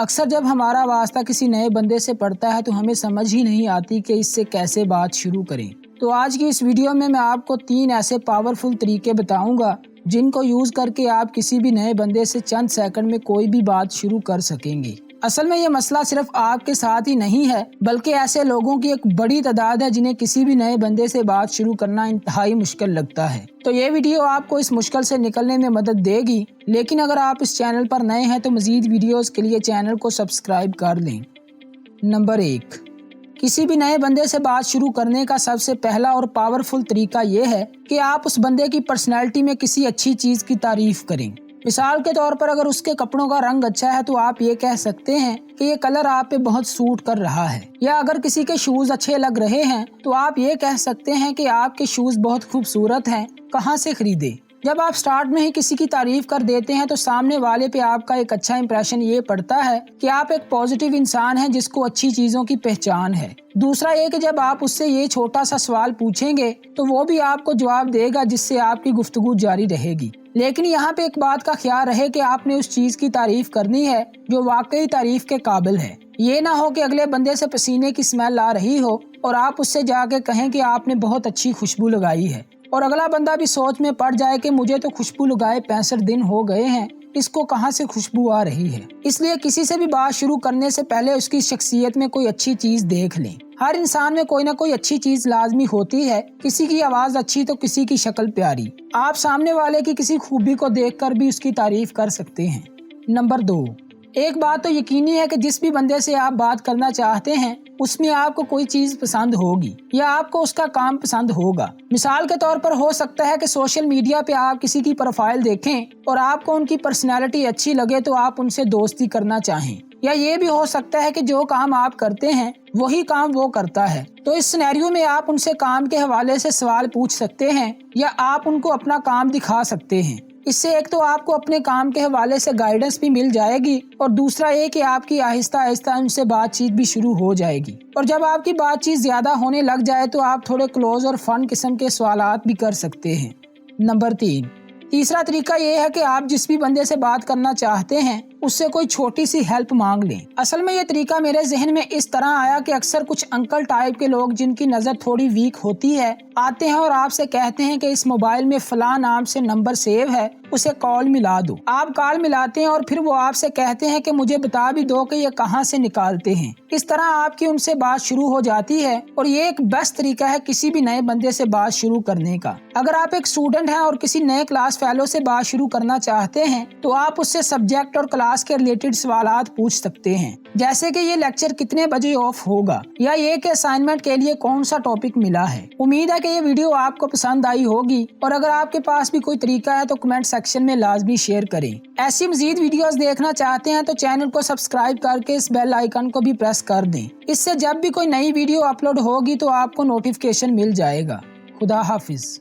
اکثر جب ہمارا واسطہ کسی نئے بندے سے پڑتا ہے تو ہمیں سمجھ ہی نہیں آتی کہ اس سے کیسے بات شروع کریں۔ تو آج کی اس ویڈیو میں آپ کو 3 ایسے پاورفل طریقے بتاؤں گا جن کو یوز کر کے آپ کسی بھی نئے بندے سے چند سیکنڈ میں کوئی بھی بات شروع کر سکیں گے۔ اصل میں یہ مسئلہ صرف آپ کے ساتھ ہی نہیں ہے بلکہ ایسے لوگوں کی ایک بڑی تعداد ہے جنہیں کسی بھی نئے بندے سے بات شروع کرنا انتہائی مشکل لگتا ہے۔ تو یہ ویڈیو آپ کو اس مشکل سے نکلنے میں مدد دے گی، لیکن اگر آپ اس چینل پر نئے ہیں تو مزید ویڈیوز کے لیے چینل کو سبسکرائب کر لیں۔ نمبر 1، کسی بھی نئے بندے سے بات شروع کرنے کا سب سے پہلا اور پاورفل طریقہ یہ ہے کہ آپ اس بندے کی پرسنالٹی میں کسی اچھی چیز کی تعریف کریں۔ مثال کے طور پر اگر اس کے کپڑوں کا رنگ اچھا ہے تو آپ یہ کہہ سکتے ہیں کہ یہ کلر آپ پہ بہت سوٹ کر رہا ہے، یا اگر کسی کے شوز اچھے لگ رہے ہیں تو آپ یہ کہہ سکتے ہیں کہ آپ کے شوز بہت خوبصورت ہیں، کہاں سے خریدے۔ جب آپ سٹارٹ میں ہی کسی کی تعریف کر دیتے ہیں تو سامنے والے پہ آپ کا ایک اچھا امپریشن یہ پڑتا ہے کہ آپ ایک پازیٹیو انسان ہیں جس کو اچھی چیزوں کی پہچان ہے۔ دوسرا یہ کہ جب آپ اس سے یہ چھوٹا سا سوال پوچھیں گے تو وہ بھی آپ کو جواب دے گا جس سے آپ کی گفتگو جاری رہے گی۔ لیکن یہاں پہ ایک بات کا خیال رہے کہ آپ نے اس چیز کی تعریف کرنی ہے جو واقعی تعریف کے قابل ہے۔ یہ نہ ہو کہ اگلے بندے سے پسینے کی اسمیل آ رہی ہو اور آپ اس سے جا کے کہیں کہ آپ نے بہت اچھی خوشبو لگائی ہے، اور اگلا بندہ بھی سوچ میں پڑ جائے کہ مجھے تو خوشبو لگائے 65 دن ہو گئے ہیں، اس کو کہاں سے خوشبو آ رہی ہے۔ اس لیے کسی سے بھی بات شروع کرنے سے پہلے اس کی شخصیت میں کوئی اچھی چیز دیکھ لیں۔ ہر انسان میں کوئی نہ کوئی اچھی چیز لازمی ہوتی ہے، کسی کی آواز اچھی تو کسی کی شکل پیاری۔ آپ سامنے والے کی کسی خوبی کو دیکھ کر بھی اس کی تعریف کر سکتے ہیں۔ نمبر 2، ایک بات تو یقینی ہے کہ جس بھی بندے سے آپ بات کرنا چاہتے ہیں اس میں آپ کو کوئی چیز پسند ہوگی یا آپ کو اس کا کام پسند ہوگا۔ مثال کے طور پر ہو سکتا ہے کہ سوشل میڈیا پہ آپ کسی کی پروفائل دیکھیں اور آپ کو ان کی پرسنالٹی اچھی لگے تو آپ ان سے دوستی کرنا چاہیں، یا یہ بھی ہو سکتا ہے کہ جو کام آپ کرتے ہیں وہی کام وہ کرتا ہے، تو اس سینیریو میں آپ ان سے کام کے حوالے سے سوال پوچھ سکتے ہیں یا آپ ان کو اپنا کام دکھا سکتے ہیں۔ اس سے ایک تو آپ کو اپنے کام کے حوالے سے گائیڈنس بھی مل جائے گی، اور دوسرا یہ کہ آپ کی آہستہ آہستہ ان سے بات چیت بھی شروع ہو جائے گی، اور جب آپ کی بات چیت زیادہ ہونے لگ جائے تو آپ تھوڑے کلوز اور فن قسم کے سوالات بھی کر سکتے ہیں۔ نمبر 3، تیسرا طریقہ یہ ہے کہ آپ جس بھی بندے سے بات کرنا چاہتے ہیں اس سے کوئی چھوٹی سی ہیلپ مانگ لیں۔ اصل میں یہ طریقہ میرے ذہن میں اس طرح آیا کہ اکثر کچھ انکل ٹائپ کے لوگ جن کی نظر تھوڑی ویک ہوتی ہے آتے ہیں اور آپ سے کہتے ہیں کہ اس موبائل میں فلاں نام سے نمبر سیو ہے، اسے کال ملا دو۔ آپ کال ملاتے ہیں اور پھر وہ آپ سے کہتے ہیں کہ مجھے بتا بھی دو کہ یہ کہاں سے نکالتے ہیں۔ اس طرح آپ کی ان سے بات شروع ہو جاتی ہے، اور یہ ایک بیسٹ طریقہ ہے کسی بھی نئے بندے سے بات شروع کرنے کا۔ اگر آپ ایک اسٹوڈنٹ ہیں اور کسی نئے کلاس فیلو سے بات شروع کرنا چاہتے ہیں تو آپ اس سے سبجیکٹ اور کلاس کے ریلیٹڈ سوالات پوچھ سکتے ہیں، جیسے کہ یہ لیکچر کتنے بجے آف ہوگا، یا یہ کہ اسائنمنٹ کے لیے کون سا ٹاپک ملا ہے۔ امید ہے کہ یہ ویڈیو آپ کو پسند آئی ہوگی، اور اگر آپ کے پاس بھی کوئی طریقہ ہے تو کمنٹ سیکشن میں لازمی شیئر کریں۔ ایسی مزید ویڈیوز دیکھنا چاہتے ہیں تو چینل کو سبسکرائب کر کے اس بیل آئیکن کو بھی پریس کر دیں، اس سے جب بھی کوئی نئی ویڈیو اپلوڈ ہوگی تو آپ کو نوٹیفیکیشن مل جائے گا۔ خدا حافظ۔